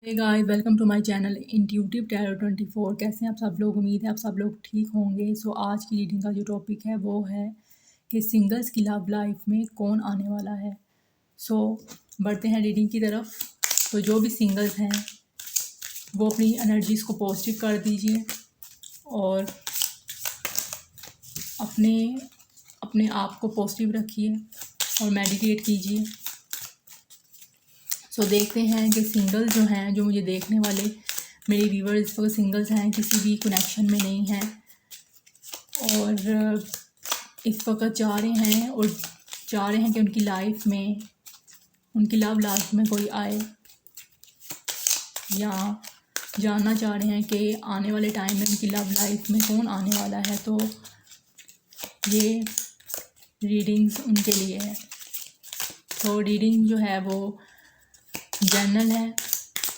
Hey guys, welcome to my channel intuitive tarot 24। कैसे हैं आप सब लोग? उम्मीद है आप सब लोग ठीक होंगे। सो आज की रीडिंग का जो टॉपिक है वो है कि सिंगल्स की लव लाइफ में कौन आने वाला है। सो बढ़ते हैं रीडिंग की तरफ। तो जो भी सिंगल्स हैं वो अपनी एनर्जीज़ को पॉजिटिव कर दीजिए और अपने अपने आप को पॉजिटिव रखिए और मेडिटेट कीजिए। सो देखते हैं कि सिंगल जो हैं, जो मुझे देखने वाले मेरे व्यूवर्स वो सिंगल्स हैं, किसी भी कनेक्शन में नहीं हैं और इस वक्त चाह रहे हैं कि उनकी लाइफ में, उनकी लव लाइफ में कोई आए, या जानना चाह रहे हैं कि आने वाले टाइम में उनकी लव लाइफ में कौन आने वाला है। तो ये रीडिंग्स उनके लिए है। तो रीडिंग जो है वो जनरल है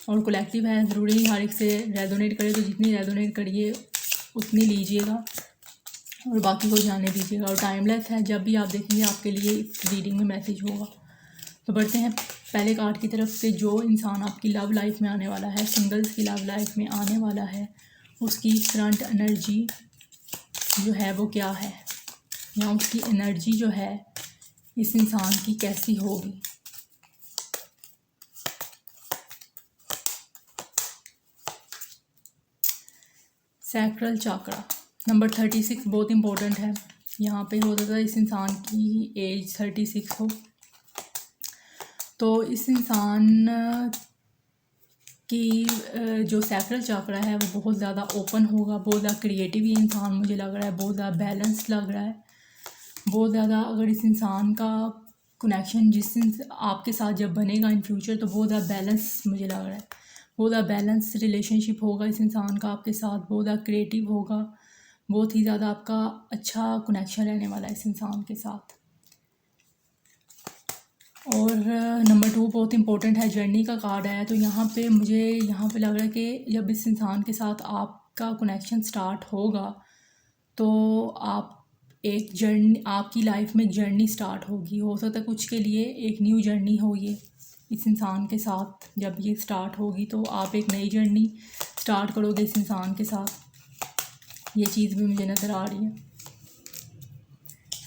और कलेक्टिव है। ज़रूरी हर एक से रेजोनेट करे, तो जितनी रेजोनेट करिए उतनी लीजिएगा और बाकी को जाने दीजिएगा। और टाइमलेस है, जब भी आप देखेंगे आपके लिए इस रीडिंग में मैसेज होगा। तो बढ़ते हैं पहले कार्ड की तरफ से। जो इंसान आपकी लव लाइफ में आने वाला है, सिंगल्स की लव लाइफ में आने वाला है, उसकी करंट एनर्जी जो है वो क्या है, या उसकी एनर्जी जो है इस इंसान की कैसी होगी। सैक्रल चाक्रा नंबर 36 बहुत इम्पोर्टेंट है। यहाँ पे हो सकता है इस इंसान की एज 36 हो। तो इस इंसान की जो सैक्रल चाक्रा है वो बहुत ज़्यादा ओपन होगा, बहुत ज़्यादा क्रिएटिव ये इंसान मुझे लग रहा है, बहुत ज़्यादा बैलेंस लग रहा है, बहुत ज़्यादा। अगर इस इंसान का कनेक्शन आपके साथ जब बनेगा इन फ्यूचर, तो बहुत ज़्यादा बैलेंस मुझे लग रहा है, बहुत ज़्यादा बैलेंस रिलेशनशिप होगा इस इंसान का आपके साथ, बहुत ज़्यादा क्रिएटिव होगा, बहुत ही ज़्यादा आपका अच्छा कनेक्शन रहने वाला है इस इंसान के साथ। और नंबर 2 बहुत इम्पोर्टेंट है, जर्नी का कार्ड है। तो यहाँ पे मुझे लग रहा है कि जब इस इंसान के साथ आपका कनेक्शन स्टार्ट होगा तो आप एक जर्नी, आपकी लाइफ में एक जर्नी स्टार्ट होगी। हो सकता है कुछ के लिए एक न्यू जर्नी हो ये इस इंसान के साथ। जब ये स्टार्ट होगी तो आप एक नई जर्नी स्टार्ट करोगे इस इंसान के साथ, ये चीज़ भी मुझे नज़र आ रही है।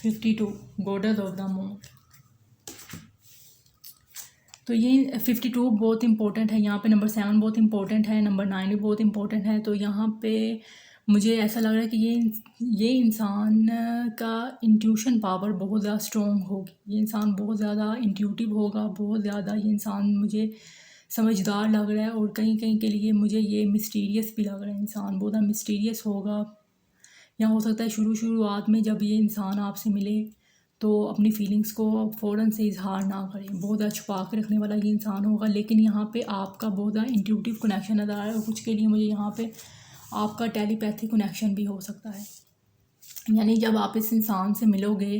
52 गॉडेस ऑफ द मून। तो ये 52 बहुत इंपॉर्टेंट है। यहाँ पे नंबर 7 बहुत इंपॉर्टेंट है, नंबर 9 भी बहुत इंपॉर्टेंट है। तो यहाँ पे मुझे ऐसा लग रहा है कि ये इंसान का इंट्यूशन पावर बहुत ज़्यादा स्ट्रॉन्ग होगी। ये इंसान बहुत ज़्यादा इंट्यूटिव होगा, बहुत ज़्यादा ये इंसान मुझे समझदार लग रहा है। और कहीं कहीं के लिए मुझे ये मिस्टीरियस भी लग रहा है। इंसान बहुत ज़्यादा मिस्टीरियस होगा, या हो सकता है शुरुआत में जब ये इंसान आपसे मिले तो अपनी फीलिंग्स को फ़ौरन से इजहार ना करें, बहुत ज़्यादा छुपा के रखने वाला ये इंसान होगा। लेकिन यहाँ पे आपका बहुत ज़्यादा इंट्यूटिव कनेक्शन नज़र आ रहा है। और कुछ के लिए मुझे यहाँ पे आपका टेलीपैथी कनेक्शन भी हो सकता है। यानी जब आप इस इंसान से मिलोगे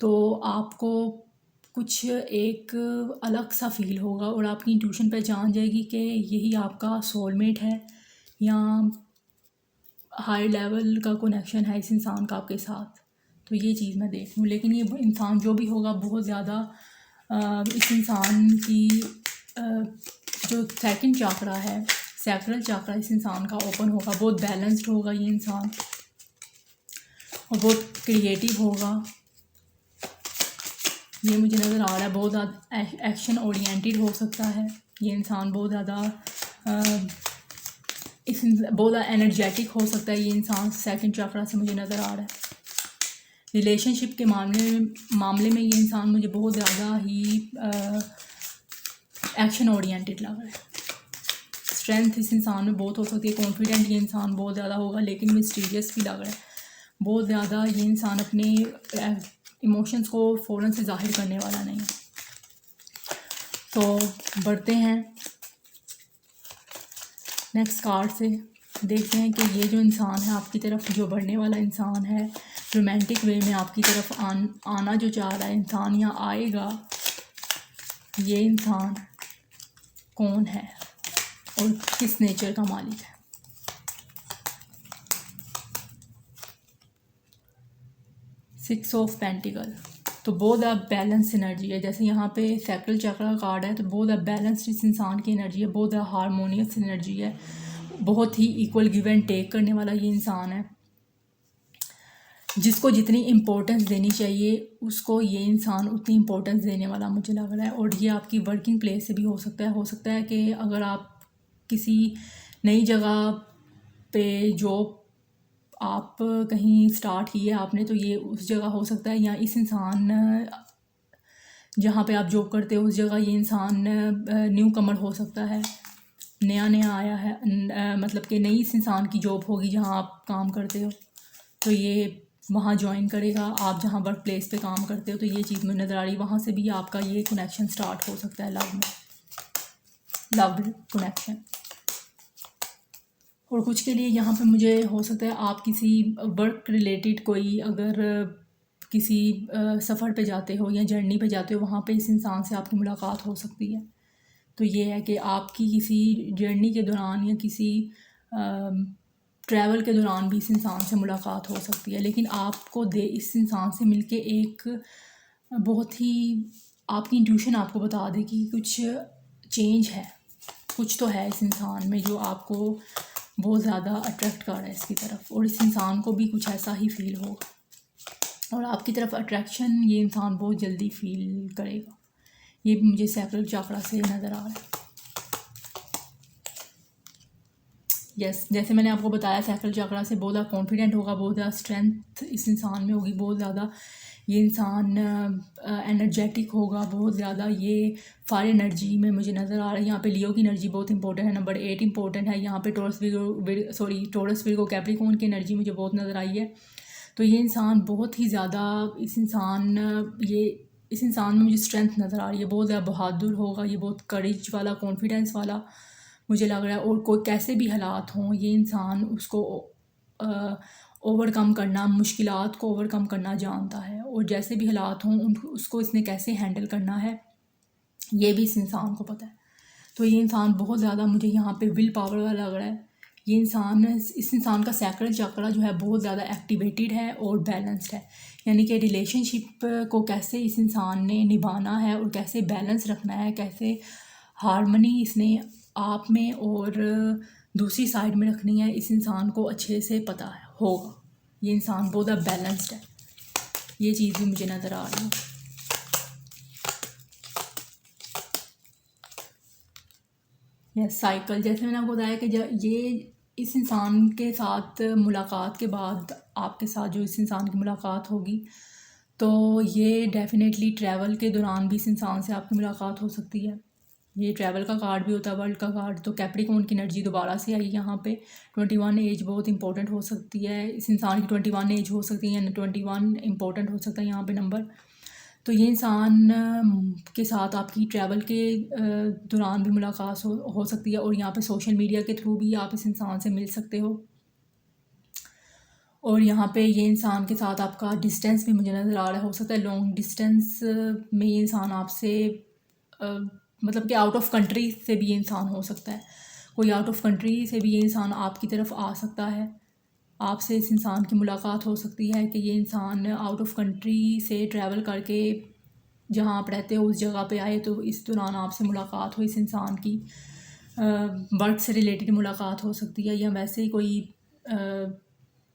तो आपको कुछ एक अलग सा फील होगा और आपकी इंट्यूशन पहचान जाएगी कि यही आपका सोलमेट है, या हाई लेवल का कनेक्शन है इस इंसान का आपके साथ। तो ये चीज़ मैं देख लूँ। लेकिन ये इंसान जो भी होगा बहुत ज़्यादा इस इंसान की जो सेकंड चाकरा है, सैक्रल चाकरा, इस इंसान का ओपन होगा, बहुत बैलेंस्ड होगा ये इंसान और बहुत क्रिएटिव होगा। ये मुझे नज़र आ रहा है, बहुत ज़्यादा एक्शन ओरिएंटेड हो सकता है ये इंसान, बहुत ज़्यादा बहुत ज़्यादा एनर्जेटिक हो सकता है ये इंसान। सेकंड चाकरा से मुझे नज़र आ रहा है। रिलेशनशिप के मामले में ये इंसान मुझे बहुत ज़्यादा ही एक्शन ओरिएंटेड लग रहा है। स्ट्रेंथ इस इंसान में बहुत हो सकती है, कॉन्फिडेंट ये इंसान बहुत ज़्यादा होगा, लेकिन मिस्टीरियस भी लग रहा है बहुत ज़्यादा। ये इंसान अपने इमोशंस को फ़ौरन से जाहिर करने वाला नहीं है। तो बढ़ते हैं नेक्स्ट कार्ड से, देखते हैं कि ये जो इंसान है आपकी तरफ जो बढ़ने वाला इंसान है, रोमांटिक वे में आपकी तरफ आना जो चाह रहा है इंसान, यहाँ आएगा, ये इंसान कौन है और किस नेचर का मालिक है। Six of pentacle. तो बहुत ज़्यादा बैलेंस एनर्जी है। जैसे यहाँ पे सैक्रल चक्र का कार्ड है, तो बहुत ज़्यादा बैलेंस्ड इस इंसान की एनर्जी है, बहुत ज़्यादा हारमोनियस एनर्जी है, बहुत ही इक्वल गिव एंड टेक करने वाला ये इंसान है। जिसको जितनी इम्पोर्टेंस देनी चाहिए उसको ये इंसान उतनी इम्पोर्टेंस देने वाला मुझे लग रहा है। और ये आपकी वर्किंग प्लेस से भी हो सकता है कि अगर आप किसी नई जगह पे जॉब आप कहीं स्टार्ट की है आपने, तो ये उस जगह हो सकता है, या इस इंसान जहाँ पे आप जॉब करते हो उस जगह ये इंसान न्यू कमर हो सकता है, नया नया आया है, मतलब कि नई इस इंसान की जॉब होगी जहाँ आप काम करते हो, तो ये वहाँ ज्वाइन करेगा। आप जहाँ वर्क प्लेस पे काम करते हो, तो ये चीज़ मुझे नज़र आ रही, वहाँ से भी आपका ये कनेक्शन स्टार्ट हो सकता है, लव कनेक्शन। और कुछ के लिए यहाँ पे मुझे हो सकता है आप किसी वर्क रिलेटेड कोई अगर किसी सफ़र पे जाते हो या जर्नी पे जाते हो, वहाँ पे इस इंसान से आपकी मुलाकात हो सकती है। तो ये है कि आपकी किसी जर्नी के दौरान या किसी ट्रैवल के दौरान भी इस इंसान से मुलाकात हो सकती है। लेकिन आपको इस इंसान से मिलके एक बहुत ही आपकी इंट्यूशन आपको बता दे कि कुछ चेंज है, कुछ तो है इस इंसान में जो आपको बहुत ज़्यादा अट्रैक्ट कर रहा है इसकी तरफ, और इस इंसान को भी कुछ ऐसा ही फील होगा और आपकी तरफ अट्रैक्शन ये इंसान बहुत जल्दी फील करेगा। ये भी मुझे सैक्रल चक्र से नज़र आ रहा है। यस, जैसे मैंने आपको बताया सैक्रल चक्र से बहुत ज़्यादा कॉन्फिडेंट होगा, बहुत ज़्यादा स्ट्रेंथ इस इंसान में होगी, बहुत ज़्यादा ये इंसान एनर्जेटिक होगा, बहुत ज़्यादा ये फायर एनर्जी में मुझे नज़र आ रहा है। यहाँ पे लियो की एनर्जी बहुत इंपॉर्टेंट है, नंबर 8 इंपॉर्टेंट है। यहाँ पे टॉरस विर्गो कैप्रिकॉर्न की एनर्जी मुझे बहुत नज़र आई है। तो ये इंसान बहुत ही ज़्यादा इस इंसान में मुझे स्ट्रेंथ नज़र आ रही है, बहुत ज़्यादा बहादुर होगा, ये बहुत करेज वाला, कॉन्फिडेंस वाला मुझे लग रहा है। और कोई कैसे भी हालात हों, ये इंसान उसको ओवरकम करना, मुश्किलात को ओवरकम करना जानता है, और जैसे भी हालात हों उसको इसने कैसे हैंडल करना है ये भी इस इंसान को पता है। तो ये इंसान बहुत ज़्यादा मुझे यहाँ पे विल पावर वाला लग रहा है। ये इंसान, इस इंसान का सैक्रल चक्र जो है बहुत ज़्यादा एक्टिवेटेड है और बैलेंस्ड है, यानी कि रिलेशनशिप को कैसे इस इंसान ने निभाना है और कैसे बैलेंस रखना है, कैसे हारमनी इसने आप में और दूसरी साइड में रखनी है, इस इंसान को अच्छे से पता है होगा। ये इंसान बहुत ज़्यादा बैलेंस्ड है, ये चीज़ भी मुझे नज़र आ रही है। यस, साइकिल, जैसे मैंने आपको बताया कि ये इस इंसान के साथ मुलाकात के बाद आपके साथ जो इस इंसान की मुलाकात होगी, तो ये डेफिनेटली ट्रैवल के दौरान भी इस इंसान से आपकी मुलाकात हो सकती है। ये ट्रैवल का कार्ड भी होता है, वर्ल्ड का कार्ड। तो कैप्रिकॉर्न की एनर्जी दोबारा से आई यहाँ पे। 21 एज बहुत इंपॉर्टेंट हो सकती है, इस इंसान की 21 एज हो सकती है, या 21 इंपॉर्टेंट हो सकता है यहाँ पे नंबर। तो ये इंसान के साथ आपकी ट्रैवल के दौरान भी मुलाकात हो सकती है, और यहाँ पे सोशल मीडिया के थ्रू भी आप इस इंसान से मिल सकते हो। और यहाँ पे ये इंसान के साथ आपका डिस्टेंस भी मुझे नज़र आ रहा है, हो सकता है लॉन्ग डिस्टेंस में ये इंसान आपसे मतलब कि आउट ऑफ कंट्री से भी ये इंसान हो सकता है, कोई आउट ऑफ कंट्री से भी ये इंसान आपकी तरफ आ सकता है, आपसे इस इंसान की मुलाकात हो सकती है कि ये इंसान आउट ऑफ कंट्री से ट्रैवल करके जहाँ आप रहते हो उस जगह पे आए, तो इस दौरान आपसे मुलाकात हो इस इंसान की। वर्क से रिलेटेड मुलाकात हो सकती है, या वैसे ही कोई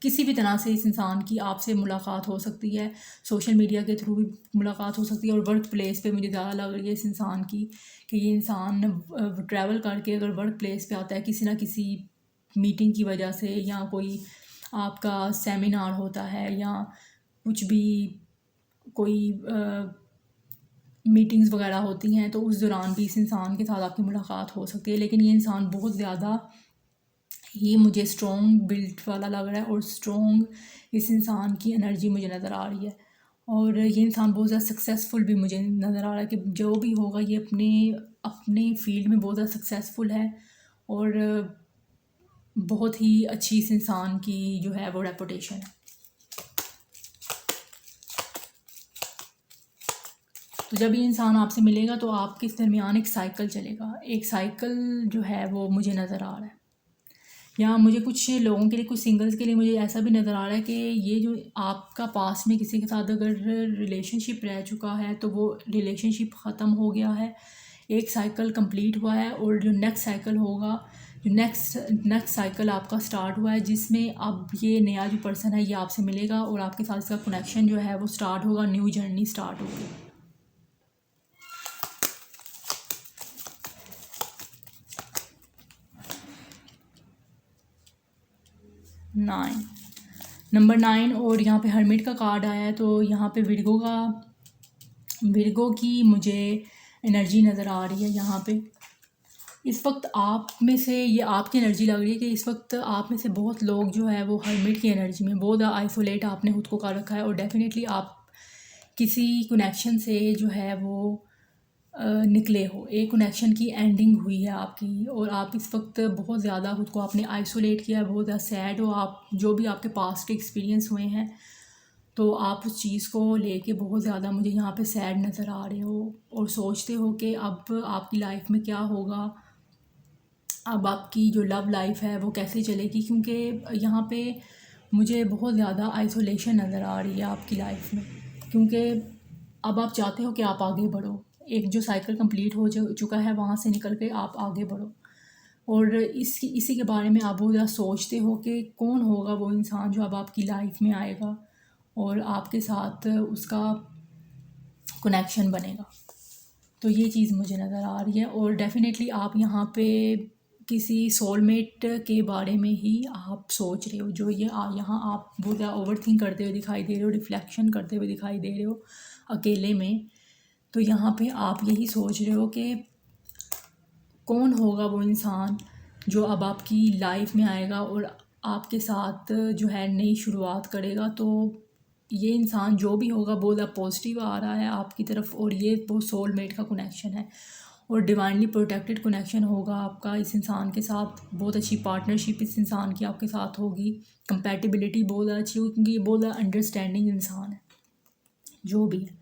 किसी भी तरह से इस इंसान की आपसे मुलाकात हो सकती है, सोशल मीडिया के थ्रू भी मुलाकात हो सकती है। और वर्क प्लेस पे मुझे ज़्यादा लग रही है इस इंसान की कि ये इंसान ट्रैवल करके अगर वर्क प्लेस पे आता है किसी ना किसी मीटिंग की वजह से, या कोई आपका सेमिनार होता है, या कुछ भी कोई मीटिंग्स वगैरह होती हैं, तो उस दौरान भी इस इंसान के साथ आपकी मुलाकात हो सकती है। लेकिन ये इंसान बहुत ज़्यादा ही मुझे स्ट्रॉन्ग बिल्ड वाला लग रहा है, और स्ट्रॉन्ग इस इंसान की एनर्जी मुझे नज़र आ रही है। और ये इंसान बहुत ज़्यादा सक्सेसफुल भी मुझे नज़र आ रहा है कि जो भी होगा ये अपने फील्ड में बहुत ज़्यादा सक्सेसफुल है, और बहुत ही अच्छी इस इंसान की जो है वो रेपुटेशन है। तो जब ये इंसान आपसे मिलेगा तो आपके इस दरमियान एक साइकिल चलेगा, एक साइकिल जो है वो मुझे नज़र आ रहा है। या मुझे कुछ लोगों के लिए, कुछ सिंगल्स के लिए मुझे ऐसा भी नज़र आ रहा है कि ये जो आपका पास्ट में किसी के साथ अगर रिलेशनशिप रह चुका है तो वो रिलेशनशिप ख़त्म हो गया है, एक साइकिल कंप्लीट हुआ है, और जो नेक्स्ट साइकिल होगा, जो नेक्स्ट साइकिल आपका स्टार्ट हुआ है, जिसमें अब ये नया जो पर्सन है ये आपसे मिलेगा और आपके साथ इसका कनेक्शन जो है वो स्टार्ट होगा, न्यू जर्नी स्टार्ट होगी। 9 नंबर 9, और यहाँ पे हर्मिट का कार्ड आया है, तो यहाँ पे विर्गो की मुझे एनर्जी नज़र आ रही है। यहाँ पे इस वक्त आप में से, ये आपकी एनर्जी लग रही है कि इस वक्त आप में से बहुत लोग जो है वो हर्मिट की एनर्जी में बहुत आइसोलेट आपने खुद को कर रखा है, और डेफिनेटली आप किसी कनेक्शन से जो है वो निकले हो, एक कनेक्शन की एंडिंग हुई है आपकी, और आप इस वक्त बहुत ज़्यादा खुद को आपने आइसोलेट किया है, बहुत ज़्यादा सैड हो आप, जो भी आपके पास्ट के एक्सपीरियंस हुए हैं तो आप उस चीज़ को लेके बहुत ज़्यादा मुझे यहाँ पे सैड नज़र आ रहे हो, और सोचते हो कि अब आपकी लाइफ में क्या होगा, अब आपकी जो लव लाइफ है वो कैसे चलेगी, क्योंकि यहाँ पे मुझे बहुत ज़्यादा आइसोलेशन नज़र आ रही है आपकी लाइफ में, क्योंकि अब आप चाहते हो कि आप आगे बढ़ो, एक जो साइकिल कंप्लीट हो चुका है वहाँ से निकल के आप आगे बढ़ो, और इसी के बारे में आप बहुत ज़्यादा सोचते हो कि कौन होगा वो इंसान जो अब आपकी लाइफ में आएगा और आपके साथ उसका कनेक्शन बनेगा। तो ये चीज़ मुझे नज़र आ रही है, और डेफ़िनेटली आप यहाँ पे किसी सोलमेट के बारे में ही आप सोच रहे हो, जो ये यहाँ आप बहुत ज़्यादा ओवर थिंक करते हुए दिखाई दे रहे हो, रिफ्लेक्शन करते हुए दिखाई दे रहे हो अकेले में। तो यहाँ पे आप यही सोच रहे हो कि कौन होगा वो इंसान जो अब आपकी लाइफ में आएगा और आपके साथ जो है नई शुरुआत करेगा। तो ये इंसान जो भी होगा बहुत ज़्यादा पॉजिटिव आ रहा है आपकी तरफ, और ये वो सोलमेट का कनेक्शन है और डिवाइनली प्रोटेक्टेड कनेक्शन होगा आपका इस इंसान के साथ। बहुत अच्छी पार्टनरशिप इस इंसान की आपके साथ होगी, कंपैटिबिलिटी बहुत ज़्यादा अच्छी होगी, क्योंकि ये बहुत ज़्यादा अंडरस्टैंडिंग इंसान है। जो भी है,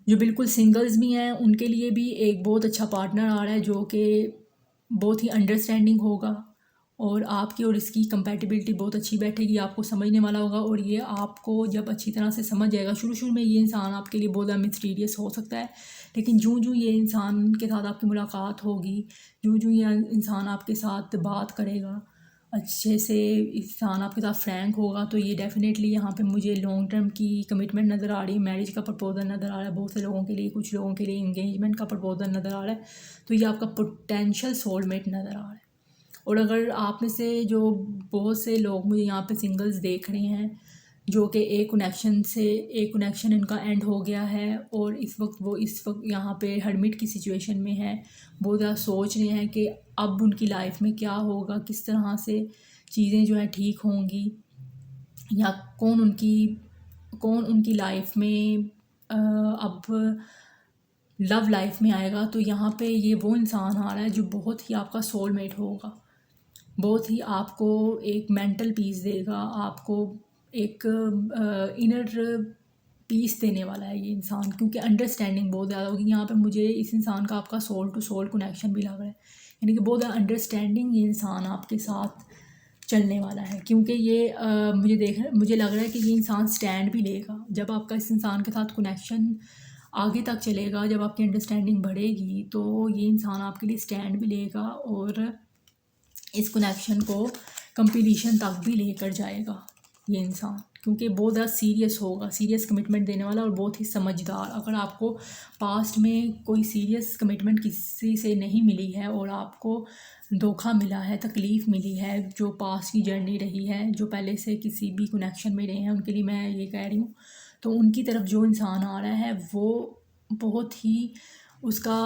जो बिल्कुल सिंगल्स भी हैं उनके लिए भी एक बहुत अच्छा पार्टनर आ रहा है जो कि बहुत ही अंडरस्टैंडिंग होगा, और आपकी और इसकी कंपैटिबिलिटी बहुत अच्छी बैठेगी, आपको समझने वाला होगा, और ये आपको जब अच्छी तरह से समझ जाएगा। शुरू शुरू में ये इंसान आपके लिए बहुत ज़्यादा मिस्टीरियस हो सकता है, लेकिन जूँ जूँ ये इंसान के साथ आपकी मुलाकात होगी, जूँ जूँ ये इंसान आपके साथ बात करेगा अच्छे से, इंसान आपके साथ फ्रैंक होगा, तो ये डेफिनेटली यहाँ पे मुझे लॉन्ग टर्म की कमिटमेंट नज़र आ रही है, मैरिज का प्रपोजल नज़र आ रहा है बहुत से लोगों के लिए, कुछ लोगों के लिए इंगेजमेंट का प्रपोजल नज़र आ रहा है। तो ये आपका पोटेंशियल सोलमेट नज़र आ रहा है। और अगर आप में से जो बहुत से लोग मुझे यहाँ पे सिंगल्स देख रहे हैं जो कि एक कनेक्शन इनका एंड हो गया है, और इस वक्त यहाँ पे हर्मिट की सिचुएशन में है, बहुत ज़्यादा सोच रहे हैं कि अब उनकी लाइफ में क्या होगा, किस तरह से चीज़ें जो है ठीक होंगी, या कौन उनकी लाइफ में अब लव लाइफ में आएगा। तो यहाँ पे ये वो इंसान आ रहा है जो बहुत ही आपका सोलमेट होगा, बहुत ही आपको एक मेंटल पीस देगा, आपको एक इनर पीस देने वाला है ये इंसान, क्योंकि अंडरस्टैंडिंग बहुत ज़्यादा होगी। यहाँ पे मुझे इस इंसान का आपका सोल टू सोल कनेक्शन भी लग रहा है, यानी कि बहुत ज़्यादा अंडरस्टैंडिंग ये इंसान आपके साथ चलने वाला है, क्योंकि ये मुझे लग रहा है कि ये इंसान स्टैंड भी लेगा जब आपका इस इंसान के साथ कनेक्शन आगे तक चलेगा, जब आपकी अंडरस्टैंडिंग बढ़ेगी तो ये इंसान आपके लिए स्टैंड भी लेगा और इस कनेक्शन को कंप्लीशन तक भी लेकर जाएगा ये इंसान, क्योंकि बहुत ज़्यादा सीरियस होगा, सीरियस कमिटमेंट देने वाला और बहुत ही समझदार। अगर आपको पास्ट में कोई सीरियस कमिटमेंट किसी से नहीं मिली है और आपको धोखा मिला है, तकलीफ़ मिली है, जो पास्ट की जर्नी रही है, जो पहले से किसी भी कनेक्शन में रहे हैं, उनके लिए मैं ये कह रही हूँ, तो उनकी तरफ जो इंसान आ रहा है वो बहुत ही उसका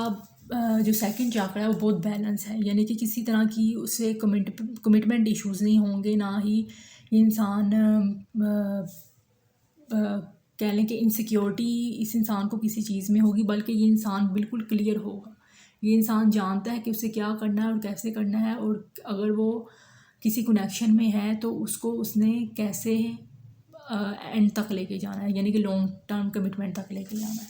जो सेकंड चाकरा है वो बहुत बैलेंस है, यानी कि किसी तरह की उससे कमिटमेंट इश्यूज़ नहीं होंगे, ना ही ये इंसान कह लें कि इनसिक्योरिटी इस इंसान को किसी चीज़ में होगी, बल्कि ये इंसान बिल्कुल क्लियर होगा। ये इंसान जानता है कि उसे क्या करना है और कैसे करना है, और अगर वो किसी कनेक्शन में है तो उसको उसने कैसे एंड तक लेके जाना है, यानी कि लॉन्ग टर्म कमिटमेंट तक लेके जाना है।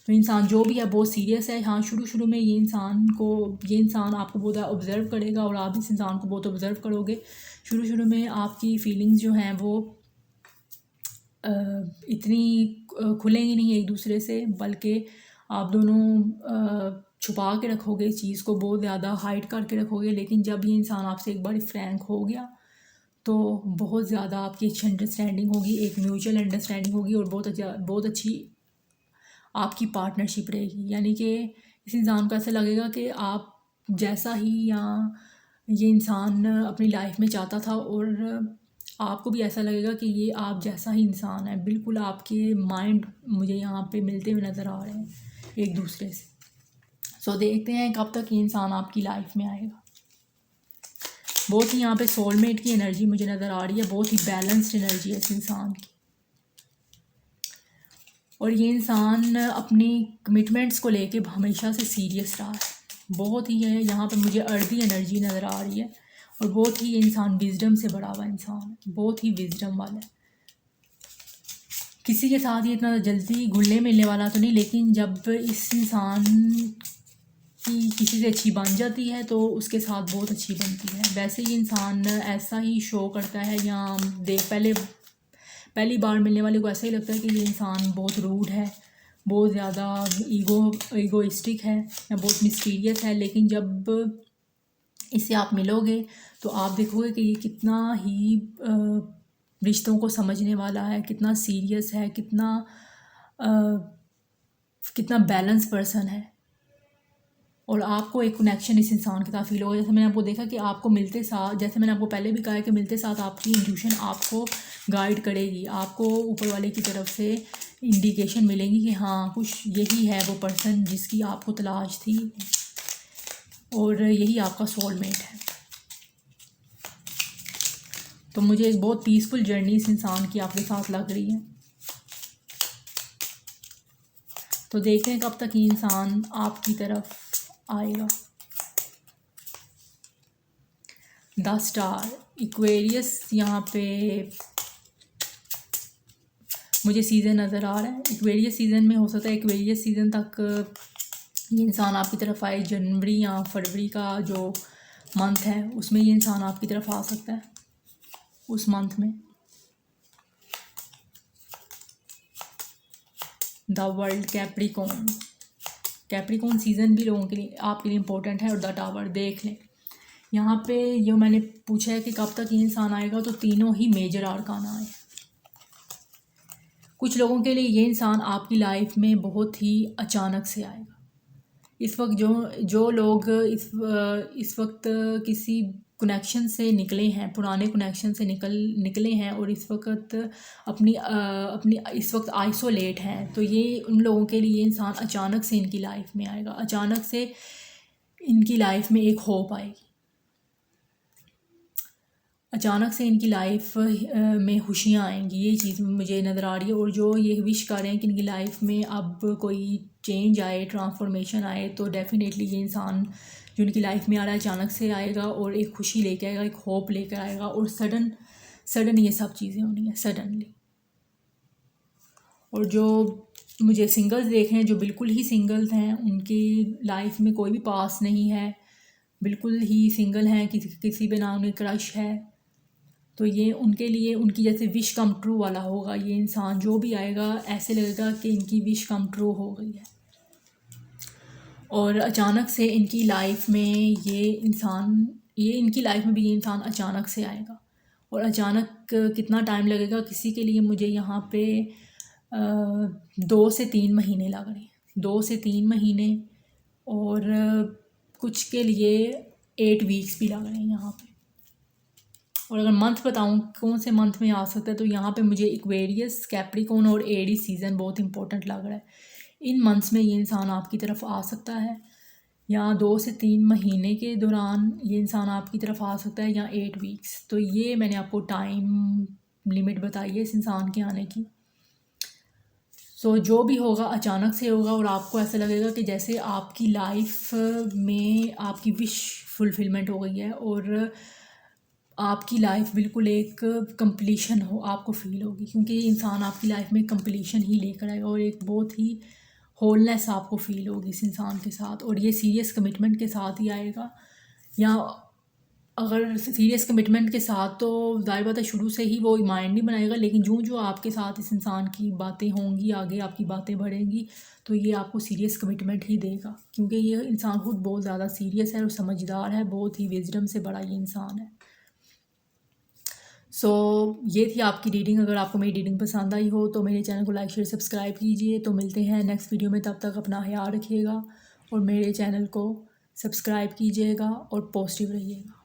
तो इंसान जो भी है बहुत सीरियस है। हाँ, शुरू में ये इंसान आपको बहुत ऑब्ज़र्व करेगा और आप इस इंसान को बहुत ऑब्ज़र्व करोगे। शुरू में आपकी फीलिंग्स जो हैं वो इतनी खुलेंगी नहीं एक दूसरे से, बल्कि आप दोनों छुपा के रखोगे इस चीज़ को, बहुत ज़्यादा हाइड करके रखोगे। लेकिन जब ये इंसान आपसे एक बार फ्रैंक हो गया तो बहुत ज़्यादा आपकी अच्छी अंडरस्टैंडिंग होगी, एक म्यूचुअल अंडरस्टैंडिंग होगी और बहुत अच्छी आपकी पार्टनरशिप रहेगी। यानी कि इस इंसान को ऐसा लगेगा कि आप जैसा ही या ये इंसान अपनी लाइफ में चाहता था, और आपको भी ऐसा लगेगा कि ये आप जैसा ही इंसान है। बिल्कुल आपके माइंड मुझे यहाँ पे मिलते हुए नज़र आ रहे हैं एक दूसरे से। सो देखते हैं कब तक ये इंसान आपकी लाइफ में आएगा। बहुत ही यहाँ पे सोलमेट की एनर्जी मुझे नज़र आ रही है, बहुत ही बैलेंस्ड एनर्जी है इस इंसान की। और ये इंसान अपनी कमिटमेंट्स को लेके हमेशा से सीरियस रहा है, बहुत ही है। यहाँ पे मुझे अर्दी एनर्जी नज़र आ रही है और बहुत ही ये इंसान विजडम से बड़ा हुआ इंसान है, बहुत ही विजडम वाला है। किसी के साथ ये इतना जल्दी घुलने मिलने वाला तो नहीं, लेकिन जब इस इंसान की किसी से अच्छी बन जाती है तो उसके साथ बहुत अच्छी बनती है। वैसे ये इंसान ऐसा ही शो करता है, या पहली बार मिलने वाले को ऐसा ही लगता है कि ये इंसान बहुत रूड है, बहुत ज़्यादा ईगोइस्टिक है या बहुत मिस्टीरियस है। लेकिन जब इससे आप मिलोगे तो आप देखोगे कि ये कितना ही रिश्तों को समझने वाला है, कितना सीरियस है, कितना बैलेंस पर्सन है। और आपको एक कनेक्शन इस इंसान के साथ फील होगा। जैसे मैंने आपको देखा कि आपको मिलते साथ, जैसे मैंने आपको पहले भी कहा है कि मिलते साथ आपकी इंट्यूशन आपको गाइड करेगी, आपको ऊपर वाले की तरफ से इंडिकेशन मिलेंगी कि हाँ कुछ यही है वो पर्सन जिसकी आपको तलाश थी और यही आपका सोलमेट है। तो मुझे एक बहुत पीसफुल जर्नी इस इंसान की आपके साथ लग रही है। तो देखते हैं कब तक ये इंसान आपकी तरफ आएगा। 10 स्टार इक्वेरियस, यहाँ पे मुझे सीज़न नज़र आ रहा है। इक्वेरियस सीज़न में हो सकता है इक्वेरियस सीज़न तक ये इंसान आपकी तरफ आए। जनवरी या फरवरी का जो मंथ है उसमें ये इंसान आपकी तरफ आ सकता है, उस मंथ में। द वर्ल्ड, कैप्रिकॉर्न सीज़न भी लोगों के लिए आपके लिए इम्पोर्टेंट है। और द टावर देख लें, यहाँ पे जो मैंने पूछा है कि कब तक ये इंसान आएगा, तो तीनों ही मेजर आर्काना है। कुछ लोगों के लिए ये इंसान आपकी लाइफ में बहुत ही अचानक से आएगा। इस वक्त जो लोग इस वक्त किसी कनेक्शन से निकले हैं, पुराने कनेक्शन से निकले हैं और इस वक्त अपनी इस वक्त आइसोलेट हैं, तो ये उन लोगों के लिए इंसान अचानक से इनकी लाइफ में आएगा। अचानक से इनकी लाइफ में एक होप आएगी, अचानक से इनकी लाइफ में खुशियाँ आएंगी, ये चीज़ मुझे नज़र आ रही है। और जो ये विश कर रहे हैं कि इनकी लाइफ में अब कोई चेंज आए, ट्रांसफॉर्मेशन आए, तो डेफ़िनेटली ये इंसान जो इनकी लाइफ में आ रहा है अचानक से आएगा और एक खुशी लेके आएगा, एक होप लेकर आएगा। और सडन ये सब चीज़ें होनी है सडनली। और जो मुझे सिंगल्स देख रहे हैं, जो बिल्कुल ही सिंगल्स हैं, उनकी लाइफ में कोई भी पास नहीं है, बिल्कुल ही सिंगल हैं, किसी पे ना उन्हें क्रश है, तो ये उनके लिए उनकी जैसे विश कम ट्रू वाला होगा। ये इंसान जो भी आएगा ऐसे लगेगा कि इनकी विश कम ट्रू हो गई है। और अचानक से इनकी लाइफ में इनकी लाइफ में भी ये इंसान अचानक से आएगा। और अचानक कितना टाइम लगेगा किसी के लिए, मुझे यहाँ पे 2 से 3 महीने लग रहे हैं, 2 से 3 महीने। और कुछ के लिए 8 वीक्स भी लग रहे हैं यहाँ पे। और अगर मंथ बताऊँ कौन से मंथ में आ सकता है, तो यहाँ पे मुझे इक्वेरियस, कैप्रिकॉर्न और एडी सीज़न बहुत इंपॉर्टेंट लग रहा है। इन मंथ्स में ये इंसान आपकी तरफ आ सकता है, या 2 से 3 महीने के दौरान ये इंसान आपकी तरफ आ सकता है, या 8 वीक्स। तो ये मैंने आपको टाइम लिमिट बताई है इस इंसान के आने की। सो जो भी होगा अचानक से होगा और आपको ऐसा लगेगा कि जैसे आपकी लाइफ में आपकी विश फुलफिलमेंट हो गई है और आपकी लाइफ बिल्कुल एक कंप्लीशन हो आपको फील होगी, क्योंकि इंसान आपकी लाइफ में कंप्लीशन ही लेकर आएगा और एक बहुत ही होलनेस आपको फ़ील होगी इस इंसान के साथ, और ये सीरियस कमिटमेंट के साथ ही आएगा। या अगर सीरियस कमिटमेंट के साथ तो ज़ाहिर बात है शुरू से ही वो माइंड नहीं बनाएगा, लेकिन जो आपके साथ इस इंसान की बातें होंगी, आगे आपकी बातें बढ़ेंगी, तो ये आपको सीरियस कमिटमेंट ही देगा, क्योंकि ये इंसान खुद बहुत ज़्यादा सीरियस है और समझदार है, बहुत ही विजडम से बड़ा ये इंसान है। ये थी आपकी रीडिंग। अगर आपको मेरी रीडिंग पसंद आई हो तो मेरे चैनल को लाइक शेयर सब्सक्राइब कीजिए। तो मिलते हैं नेक्स्ट वीडियो में, तब तक अपना ख्याल रखिएगा और मेरे चैनल को सब्सक्राइब कीजिएगा और पॉजिटिव रहिएगा।